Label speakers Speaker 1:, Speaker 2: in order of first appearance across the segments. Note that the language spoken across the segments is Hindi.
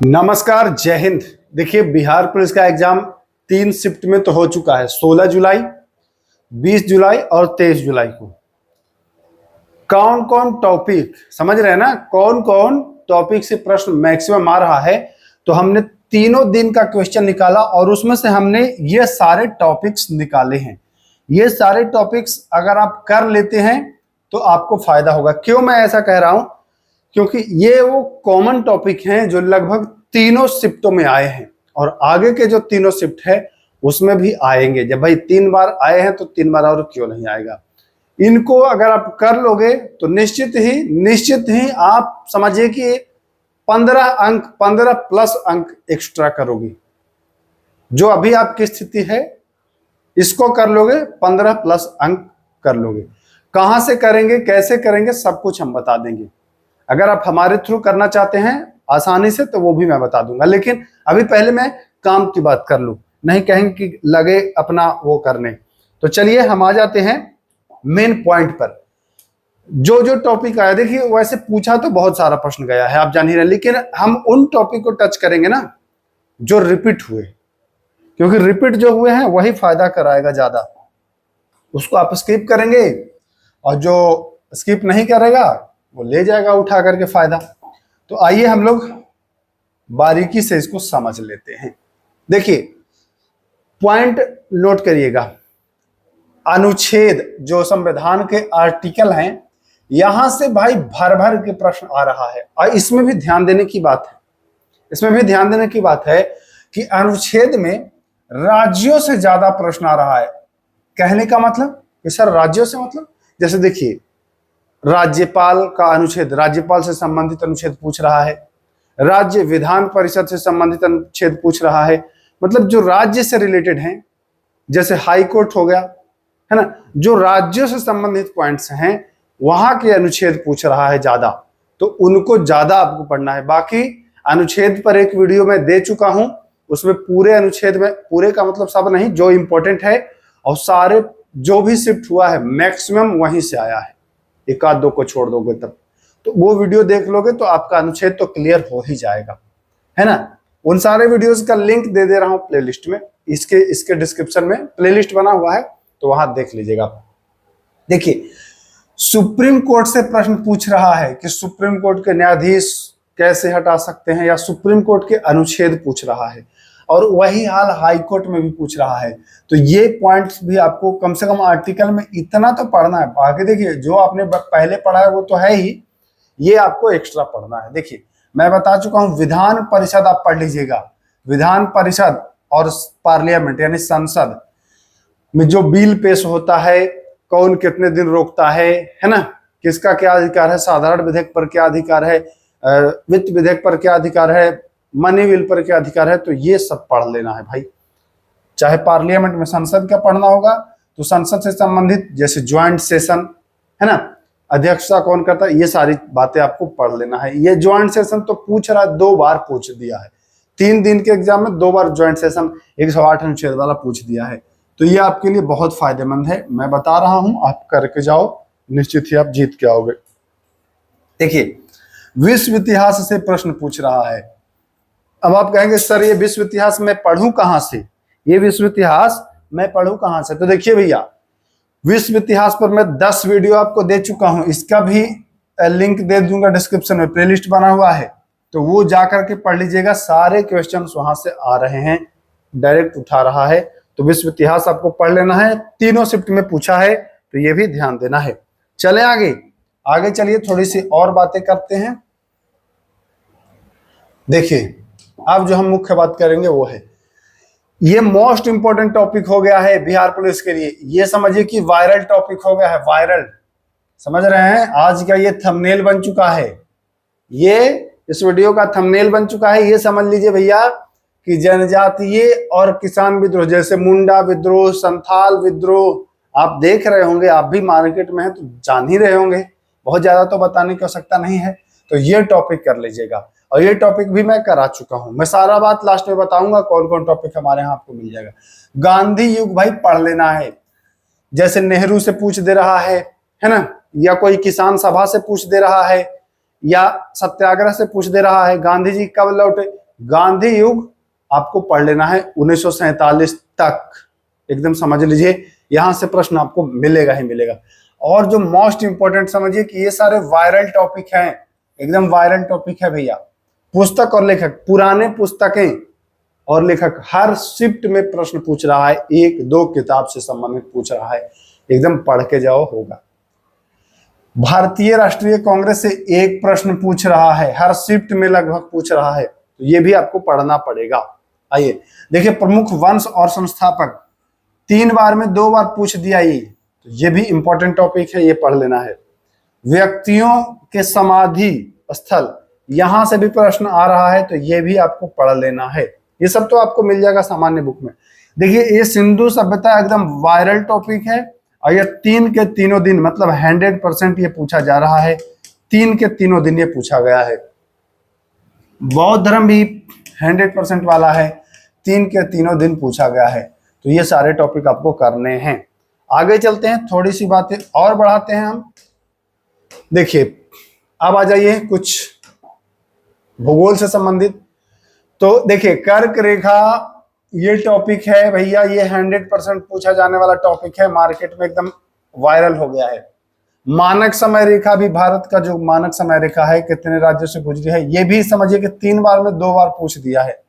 Speaker 1: नमस्कार, जय हिंद। देखिए, बिहार पुलिस का एग्जाम 3 शिफ्ट में तो हो चुका है, 16 जुलाई, 20 जुलाई और 23 जुलाई को। कौन कौन टॉपिक समझ रहे हैं ना, कौन कौन टॉपिक से प्रश्न मैक्सिमम आ रहा है। तो हमने तीनों दिन का क्वेश्चन निकाला और उसमें से हमने ये सारे टॉपिक्स निकाले हैं। ये सारे टॉपिक्स अगर आप कर लेते हैं तो आपको फायदा होगा। क्यों मैं ऐसा कह रहा हूं? क्योंकि ये वो कॉमन टॉपिक हैं जो लगभग तीनों शिफ्टों में आए हैं और आगे के जो तीनों शिफ्ट है उसमें भी आएंगे। जब भाई 3 बार आए हैं तो 3 बार और क्यों नहीं आएगा। इनको अगर आप कर लोगे तो निश्चित ही आप समझिए कि 15 प्लस अंक एक्स्ट्रा करोगे। जो अभी आपकी स्थिति है इसको कर लोगे, 15 प्लस अंक कर लोगे। कहां से करेंगे, कैसे करेंगे, सब कुछ हम बता देंगे। अगर आप हमारे थ्रू करना चाहते हैं आसानी से तो वो भी मैं बता दूंगा, लेकिन अभी पहले मैं काम की बात कर लूं, नहीं कहेंगे कि लगे अपना वो करने। तो चलिए हम आ जाते हैं मेन पॉइंट पर। जो जो टॉपिक आया, देखिए वैसे पूछा तो बहुत सारा प्रश्न गया है, आप जान ही रहे, लेकिन हम उन टॉपिक को टच करेंगे ना जो रिपीट हुए, क्योंकि रिपीट जो हुए हैं वही फायदा कराएगा ज्यादा। उसको आप स्किप करेंगे और जो स्किप नहीं करेगा वो ले जाएगा उठा करके फायदा। तो आइए हम लोग बारीकी से इसको समझ लेते हैं। देखिए, पॉइंट नोट करिएगा। अनुच्छेद जो संविधान के आर्टिकल हैं, यहां से भाई भर भर के प्रश्न आ रहा है। और इसमें भी ध्यान देने की बात है कि अनुच्छेद में राज्यों से ज्यादा प्रश्न आ रहा है। कहने का मतलब कि सर राज्यों से मतलब, जैसे देखिए राज्यपाल का अनुच्छेद, राज्यपाल से संबंधित अनुच्छेद पूछ रहा है। राज्य विधान परिषद से संबंधित अनुच्छेद पूछ रहा है। मतलब जो राज्य से रिलेटेड हैं, जैसे हाई कोर्ट हो गया, है ना, जो राज्यों से संबंधित पॉइंट्स हैं वहां के अनुच्छेद पूछ रहा है ज्यादा, तो उनको ज्यादा आपको पढ़ना है। बाकी अनुच्छेद पर एक वीडियो मैं दे चुका हूं, उसमें पूरे अनुच्छेद में, पूरे का मतलब सब नहीं, जो इंपॉर्टेंट है और सारे जो भी शिफ्ट हुआ है मैक्सिमम वहीं से आया है। एक आध दो को छोड़ दोगे तब, तो वो वीडियो देख लोगे तो आपका अनुच्छेद तो क्लियर हो ही जाएगा, है ना। उन सारे वीडियोस का लिंक दे दे रहा हूं प्लेलिस्ट में, इसके डिस्क्रिप्शन में प्लेलिस्ट बना हुआ है, तो वहां देख लीजिएगा। देखिए, सुप्रीम कोर्ट से प्रश्न पूछ रहा है कि सुप्रीम कोर्ट के न्यायाधीश कैसे हटा सकते हैं, या सुप्रीम कोर्ट के अनुच्छेद पूछ रहा है। और वही हाल हाई कोर्ट में भी पूछ रहा है। तो ये पॉइंट्स भी आपको कम से कम आर्टिकल में इतना तो पढ़ना है। बाकी देखिए जो आपने पहले पढ़ा है वो तो है ही, ये आपको एक्स्ट्रा पढ़ना है। देखिए मैं बता चुका हूं, विधान परिषद आप पढ़ लीजिएगा। विधान परिषद और पार्लियामेंट यानी संसद में जो बिल पेश होता है, कौन कितने दिन रोकता है ना, किसका क्या अधिकार है, साधारण विधेयक पर क्या अधिकार है, वित्त विधेयक पर क्या अधिकार है, मनी बिल पर क्या अधिकार है, तो ये सब पढ़ लेना है भाई। चाहे पार्लियामेंट में संसद का पढ़ना होगा तो संसद से संबंधित, जैसे ज्वाइंट सेशन है ना, अध्यक्षता कौन करता है, ये सारी बातें आपको पढ़ लेना है। ये ज्वाइंट सेशन तो पूछ रहा है, 2 बार पूछ दिया है। 3 दिन के एग्जाम में 2 बार ज्वाइंट सेशन 108 अनुच्छेद वाला पूछ दिया है। तो ये आपके लिए बहुत फायदेमंद है, मैं बता रहा हूं, आप करके जाओ, निश्चित ही आप जीत के आओगे। देखिए, विश्व इतिहास से प्रश्न पूछ रहा है। अब आप कहेंगे सर ये विश्व इतिहास मैं पढ़ूं कहां से, ये विश्व इतिहास मैं पढ़ूं कहां से। तो देखिए भैया, विश्व इतिहास पर मैं 10 वीडियो आपको दे चुका हूं, इसका भी लिंक दे दूंगा डिस्क्रिप्शन में, प्लेलिस्ट बना हुआ है, तो वो जाकर के पढ़ लीजिएगा। सारे क्वेश्चंस वहां से आ रहे हैं, डायरेक्ट उठा रहा है। तो विश्व इतिहास आपको पढ़ लेना है, तीनों शिफ्ट में पूछा है, तो ये भी ध्यान देना है। चले आगे चलिए, थोड़ी सी और बातें करते हैं। देखिए अब जो हम मुख्य बात करेंगे वो है, ये मोस्ट इंपोर्टेंट टॉपिक हो गया है बिहार पुलिस के लिए। ये समझिए कि वायरल टॉपिक हो गया है, वायरल, समझ रहे हैं। आज का ये थंबनेल बन चुका है, ये इस वीडियो का थंबनेल बन चुका है। ये समझ लीजिए भैया कि जनजातीय और किसान विद्रोह, जैसे मुंडा विद्रोह, संथाल विद्रोह, आप देख रहे होंगे, आप भी मार्केट में हैं तो जान ही रहे होंगे, बहुत ज्यादा तो बताने की आवश्यकता नहीं है। तो ये टॉपिक कर लीजिएगा, और ये टॉपिक भी मैं करा चुका हूं। मैं सारा बात लास्ट में बताऊंगा कौन कौन टॉपिक हमारे यहाँ आपको मिल जाएगा। गांधी युग भाई पढ़ लेना है, जैसे नेहरू से पूछ दे रहा है ना, या कोई किसान सभा से पूछ दे रहा है, या सत्याग्रह से पूछ दे रहा है। गांधी जी कब लौटे, गांधी युग आपको पढ़ लेना है 1947 तक, एकदम समझ लीजिए, यहां से प्रश्न आपको मिलेगा ही मिलेगा। और जो मोस्ट इंपोर्टेंट समझिए कि ये सारे वायरल टॉपिक हैं, एकदम वायरल टॉपिक है भैया। पुस्तक और लेखक, पुराने पुस्तकें और लेखक हर शिफ्ट में प्रश्न पूछ रहा है, एक दो किताब से संबंधित पूछ रहा है, एकदम पढ़ के जाओ होगा। भारतीय राष्ट्रीय कांग्रेस से एक प्रश्न पूछ रहा है, हर शिफ्ट में लगभग पूछ रहा है, तो ये भी आपको पढ़ना पड़ेगा। आइए देखिए, प्रमुख वंश और संस्थापक 3 बार में 2 बार पूछ दिया, ये भी इंपॉर्टेंट टॉपिक है, ये पढ़ लेना है। व्यक्तियों के समाधि स्थल, यहां से भी प्रश्न आ रहा है, तो ये भी आपको पढ़ लेना है। ये सब तो आपको मिल जाएगा सामान्य बुक में। देखिए ये सिंधु सभ्यता एकदम वायरल टॉपिक है, और ये 3 के तीनों दिन, मतलब 100% ये पूछा जा रहा है, 3 के तीनों दिन ये पूछा गया है। बौद्ध धर्म भी 100% वाला है, 3 के तीनों दिन पूछा गया है। तो ये सारे टॉपिक आपको करने हैं। आगे चलते हैं, थोड़ी सी बातें और बढ़ाते हैं हम। देखिए अब आ जाइए कुछ भूगोल से संबंधित। तो देखिए कर्क रेखा, ये टॉपिक है भैया, ये 100% पूछा जाने वाला टॉपिक है, मार्केट में एकदम वायरल हो गया है। मानक समय रेखा भी, भारत का जो मानक समय रेखा है कितने राज्यों से गुजरी है, ये भी समझिए कि 3 बार में 2 बार पूछ दिया है।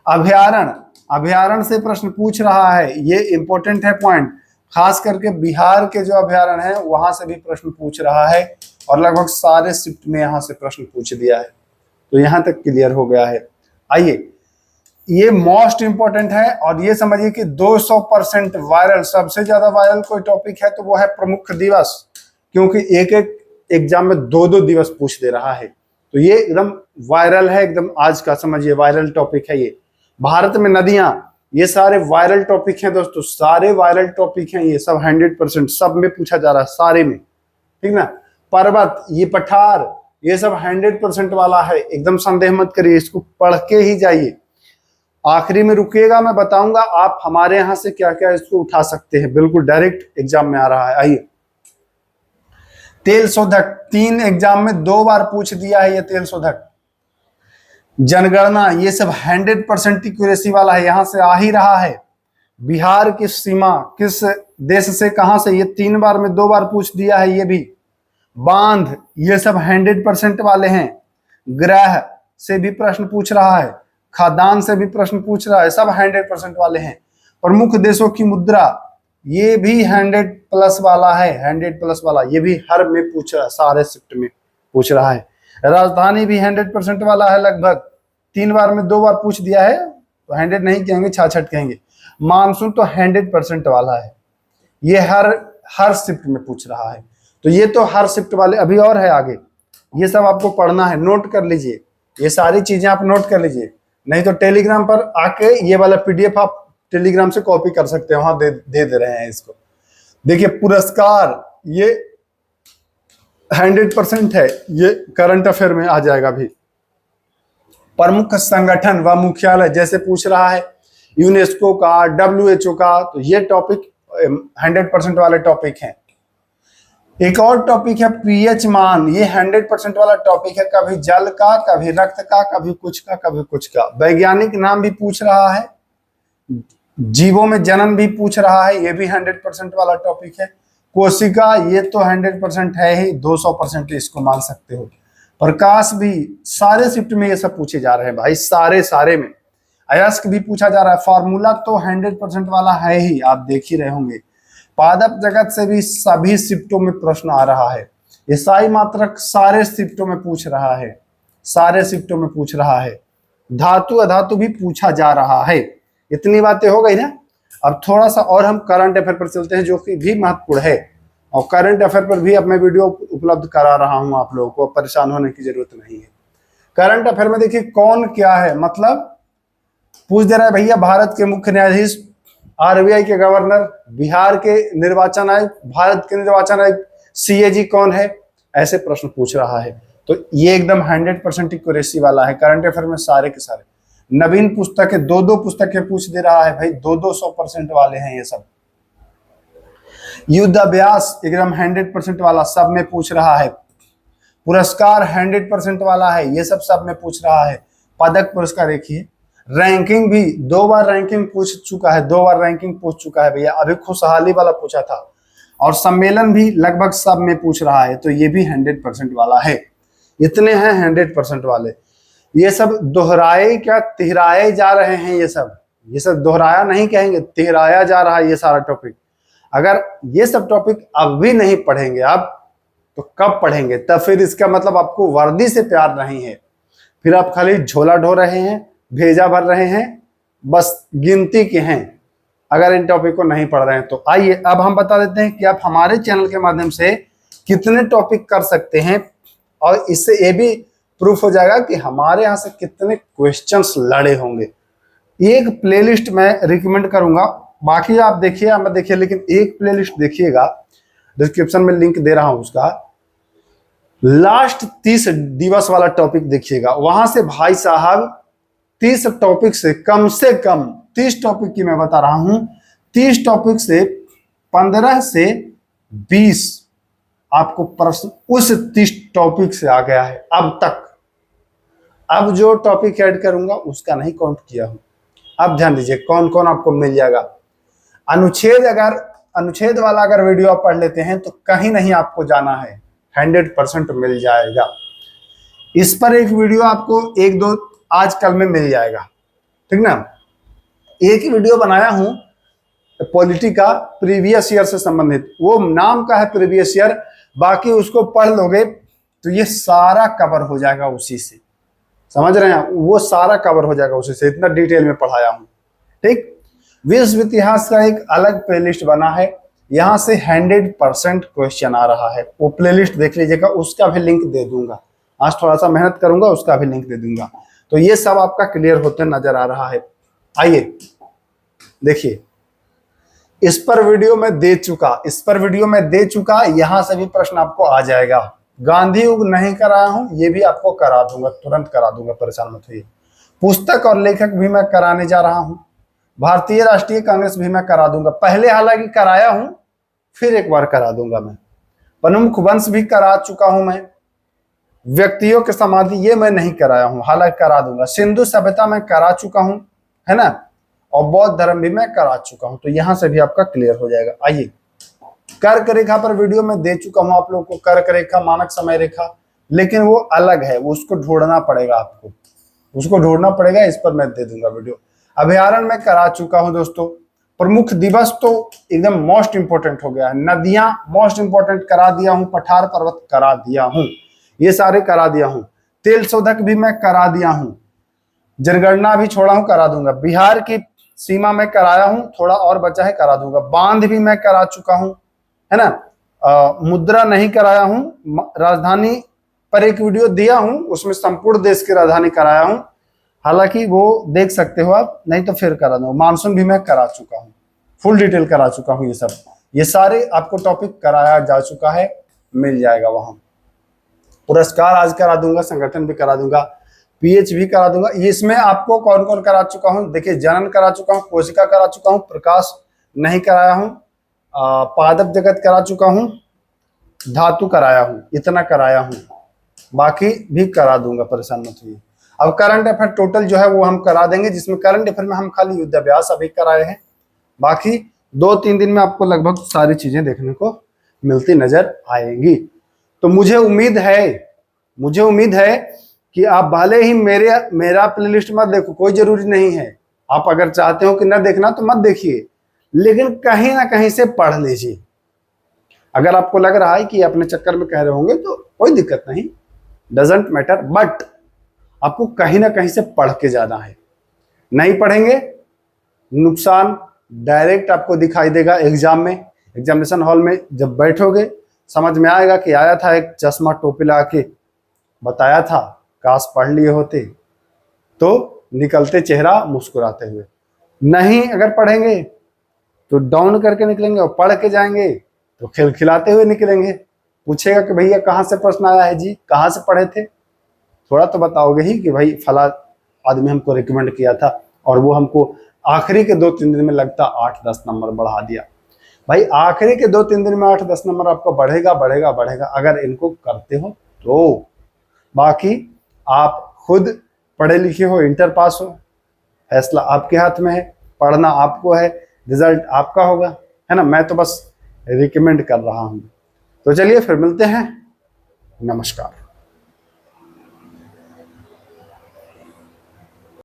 Speaker 1: अभ्यारण्य, अभ्यारण्य से प्रश्न पूछ रहा है, ये इंपॉर्टेंट है पॉइंट, खास करके बिहार के जो अभ्यारण्य है वहां से भी प्रश्न पूछ रहा है, और लगभग सारे शिफ्ट में यहां से प्रश्न पूछ दिया है। तो यहां तक क्लियर हो गया है। आइए, ये मोस्ट इंपॉर्टेंट है, और ये समझिए कि 200% वायरल, सबसे ज्यादा वायरल कोई टॉपिक है तो वो है प्रमुख दिवस, क्योंकि एक एक एग्जाम में 2-2 दिवस पूछ दे रहा है। तो ये एकदम वायरल है, एकदम आज का समझिए वायरल टॉपिक है ये। भारत में नदियां, ये सारे वायरल टॉपिक हैं दोस्तों, सारे वायरल टॉपिक हैं, ये सब 100% सब में पूछा जा रहा है, सारे में, ठीक ना। पर्वत, ये पठार, ये सब 100% वाला है, एकदम संदेह मत करिए, इसको पढ़ के ही जाइए। आखिरी में रुकिएगा, मैं बताऊंगा आप हमारे यहां से क्या क्या इसको उठा सकते हैं, बिल्कुल डायरेक्ट एग्जाम में आ रहा है। आइए, तेल शोधक, 3 एग्जाम में 2 बार पूछ दिया है ये तेल शोधक। जनगणना, ये सब 100% एक्यूरेसी वाला है, यहां से आ ही रहा है। बिहार की सीमा किस देश से कहां से, ये 3 बार में 2 बार पूछ दिया है ये भी। बांध, ये सब 100% वाले हैं। ग्रह से भी प्रश्न पूछ रहा है, खाद्यान्न से भी प्रश्न पूछ रहा है, सब 100% वाले हैं। प्रमुख देशों की मुद्रा, ये भी 100+ वाला है, 100+ वाला, ये भी हर में पूछ रहा है, सारे शिफ्ट में पूछ रहा है। राजधानी भी 100% वाला है, लगभग 3 बार में 2 बार पूछ दिया है, तो 100 नहीं कहेंगे, 66 कहेंगे। मानसून तो 100% वाला है, ये हर शिफ्ट में पूछ रहा है। तो ये तो हर शिफ्ट वाले, अभी और है आगे, ये सब आपको पढ़ना है, नोट कर लीजिए, ये सारी चीजें आप नोट कर लीजिए। नहीं तो टेलीग्राम पर आके ये वाला PDF आप टेलीग्राम से कॉपी कर सकते हैं, वहां दे रहे हैं इसको। देखिए पुरस्कार, ये 100% है, ये करंट अफेयर में आ जाएगा भी। प्रमुख संगठन व मुख्यालय, जैसे पूछ रहा है यूनेस्को का, WHO का, तो ये टॉपिक 100% वाले टॉपिक हैं। एक और टॉपिक है pH मान, ये 100% वाला टॉपिक है, कभी जल का, कभी रक्त का, कभी कुछ का, कभी कुछ का। वैज्ञानिक नाम भी पूछ रहा है, जीवों में जनन भी पूछ रहा है, ये भी 100% वाला टॉपिक है। कोशिका, ये तो 100% है ही, 200% इसको मान सकते हो। प्रकाश भी, सारे शिफ्ट में ये सब पूछे जा रहे हैं भाई, सारे में। अयस्क भी पूछा जा रहा है, फार्मूला तो 100% वाला है ही, आप देख ही रहे होंगे। पादप जगत से भी सभी शिफ्टों में प्रश्न आ रहा है। ईसाई मात्रक सारे शिफ्टों में पूछ रहा है, सारे शिफ्टों में पूछ रहा है। धातु अधातु भी पूछा जा रहा है। इतनी बातें हो गई ना। अब थोड़ा सा और हम करंट अफेयर पर चलते हैं, जो कि भी महत्वपूर्ण है, और करंट अफेयर पर भी अब मैं वीडियो उपलब्ध करा रहा हूं, आप लोगों को परेशान होने की जरूरत नहीं है। करंट अफेयर में देखिए कौन क्या है, मतलब पूछ दे रहा है भैया, भारत के मुख्य न्यायाधीश, RBI के गवर्नर, बिहार के निर्वाचन आयुक्त, भारत के निर्वाचन आयुक्त, CAG कौन है, ऐसे प्रश्न पूछ रहा है। तो ये एकदम 100% एक्यूरेसी वाला है करंट अफेयर में, सारे के सारे। नवीन पुस्तकें, 2-2 पुस्तकें पूछ दे रहा है भाई, 200% वाले हैं ये सब। युद्ध अभ्यास एकदम 100% वाला, सब में पूछ रहा है। पुरस्कार 100% वाला है, ये सब में पूछ रहा है। पदक पुरस्कार एक ही है। रैंकिंग भी 2 बार रैंकिंग पूछ चुका है, 2 बार रैंकिंग पूछ चुका है भैया, अभी खुशहाली वाला पूछा था। और सम्मेलन भी लगभग सब में पूछ रहा है, तो ये भी 100% वाला है। इतने हैं 100% वाले। ये सब दोहराए क्या तिहराए जा रहे हैं, ये सब दोहराया नहीं कहेंगे, तिहराया जा रहा है ये सारा टॉपिक। अगर ये सब टॉपिक अब भी नहीं पढ़ेंगे आप, तो कब पढ़ेंगे? तब फिर इसका मतलब आपको वर्दी से प्यार नहीं है, फिर आप खाली झोला ढो रहे हैं, भेजा भर रहे हैं, बस गिनती के हैं अगर इन टॉपिक को नहीं पढ़ रहे हैं तो। आइए अब हम बता देते हैं कि आप हमारे चैनल के माध्यम से कितने टॉपिक कर सकते हैं, और इससे ये भी प्रूफ हो जाएगा कि हमारे यहाँ से कितने क्वेश्चंस लड़े होंगे। एक प्लेलिस्ट मैं रिकमेंड करूंगा, बाकी आप देखिए या मत देखिए, लेकिन एक प्लेलिस्ट देखिएगा, डिस्क्रिप्शन में लिंक दे रहा हूं उसका। लास्ट 30 दिवस वाला टॉपिक देखिएगा, वहां से भाई साहब 30 टॉपिक से कम 30 टॉपिक की मैं बता रहा हूं, 30 टॉपिक से 15 से 20 आपको प्रश्न उस 30 टॉपिक से आ गया है अब तक। अब जो टॉपिक ऐड करूंगा उसका नहीं काउंट किया हूं। अब ध्यान दीजिए कौन कौन आपको मिल जाएगा। अनुच्छेद वाला अगर वीडियो आप पढ़ लेते हैं तो कहीं नहीं आपको जाना है, 100% मिल जाएगा। इस पर एक वीडियो आपको 1-2 आज कल में मिल जाएगा, ठीक ना। एक ही वीडियो बनाया हूं पॉलिटी का, प्रीवियस ईयर से संबंधित, वो नाम का है प्रीवियस ईयर, बाकी उसको पढ़ लोगे तो ये सारा कवर हो जाएगा उसी से, समझ रहे हैं, वो सारा कवर हो जाएगा उसी से, इतना डिटेल में पढ़ाया हूं। ठीक, विश्व इतिहास का एक अलग प्लेलिस्ट बना है, यहां से 100% क्वेश्चन आ रहा है, वो प्लेलिस्ट देख लीजिएगा, उसका भी लिंक दे दूंगा। आज थोड़ा सा मेहनत करूंगा, उसका भी लिंक दे दूंगा। तो ये सब आपका क्लियर होते नजर आ रहा है। आइए देखिए, इस पर वीडियो में दे चुका, यहां से भी प्रश्न आपको आ जाएगा। गांधी युग नहीं कराया हूं, ये भी आपको करा दूंगा, तुरंत करा दूंगा, परेशान मत होइए। पुस्तक और लेखक भी मैं कराने जा रहा हूं। भारतीय राष्ट्रीय कांग्रेस भी मैं करा दूंगा, पहले हालांकि कराया हूं, फिर एक बार करा दूंगा मैं। प्रमुख वंश भी करा चुका हूं मैं। व्यक्तियों के समाधि ये मैं नहीं कराया हूं, हालांकि करा दूंगा। सिंधु सभ्यता मैं करा चुका हूं, है ना, और बौद्ध धर्म भी मैं करा चुका हूं, तो यहां से भी आपका क्लियर हो जाएगा। आइए, कर्क रेखा पर वीडियो में दे चुका हूं आप लोगों को, कर्क रेखा, मानक समय रेखा, लेकिन वो अलग है, वो उसको ढूंढना पड़ेगा आपको, उसको ढूंढना पड़ेगा, इस पर मैं दे दूंगा वीडियो। अभ्यारण्य में करा चुका हूं दोस्तों। प्रमुख दिवस तो एकदम मोस्ट इंपोर्टेंट हो गया है, नदियां मोस्ट इंपोर्टेंट करा दिया हूं, पठार पर्वत करा दिया हूं, ये सारे करा दिया हूं। तेल शोधक भी मैं करा दिया हूं, जनगणना भी छोड़ा हूं, करा दूंगा। बिहार की सीमा में कराया हूं, थोड़ा और बचा है, करा दूंगा। बांध भी मैं करा चुका हूं, है ना। मुद्रा नहीं कराया हूं, राजधानी पर एक वीडियो दिया हूं, उसमें संपूर्ण देश की राजधानी कराया हूं, हालांकि वो देख सकते हो आप, नहीं तो फिर करा दूंगा। मानसून भी मैं करा चुका हूं, फुल डिटेल करा चुका हूं। ये सारे आपको टॉपिक कराया जा चुका है, मिल जाएगा वहां। पुरस्कार आज करा दूंगा, संगठन भी करा दूंगा, पीएच भी करा दूंगा। इसमें आपको कौन कौन करा चुका हूं, देखिए, जनन करा चुका हूं, कोशिका करा चुका हूं, प्रकाश नहीं कराया हूं, पादप जगत करा चुका हूं, धातु कराया हूं, इतना कराया हूं, बाकी भी करा दूंगा, परेशान मत होइए। अब करंट अफेयर टोटल जो है वो हम करा देंगे, जिसमें करंट अफेयर में हम खाली युद्धाभ्यास अभी कराए हैं, बाकी 2-3 दिन में आपको लगभग सारी चीजें देखने को मिलती नजर आएंगी। तो मुझे उम्मीद है कि आप भले ही मेरा प्लेलिस्ट मत देखो, कोई जरूरी नहीं है, आप अगर चाहते हो कि न देखना तो मत देखिए, लेकिन कहीं ना कहीं से पढ़ लीजिए। अगर आपको लग रहा है कि अपने चक्कर में कह रहे होंगे तो कोई दिक्कत नहीं, डजंट मैटर, बट आपको कहीं ना कहीं से पढ़ के जाना है। नहीं पढ़ेंगे, नुकसान डायरेक्ट आपको दिखाई देगा एग्जाम में, एग्जामिनेशन हॉल में जब बैठोगे समझ में आएगा कि आया था एक चश्मा टोपी लगा के बताया था, काश पढ़ लिए होते, तो निकलते चेहरा मुस्कुराते हुए। नहीं अगर पढ़ेंगे तो डाउन करके निकलेंगे, और पढ़ के जाएंगे तो खिलखिलाते हुए निकलेंगे। पूछेगा कि भैया कहाँ से प्रश्न आया है जी, कहाँ से पढ़े थे, थोड़ा तो बताओगे ही कि भाई फला आदमी हमको रिकमेंड किया था, और वो हमको आखिरी के 2-3 दिन में लगता 8-10 नंबर बढ़ा दिया। भाई आखिरी के 2-3 दिन में 8-10 नंबर आपको बढ़ेगा अगर इनको करते हो तो। बाकी आप खुद पढ़े लिखे हो, इंटर पास हो, फैसला आपके हाथ में है, पढ़ना आपको है, रिजल्ट आपका होगा, है ना। मैं तो बस रिकमेंड कर रहा हूँ। तो चलिए फिर मिलते हैं, नमस्कार।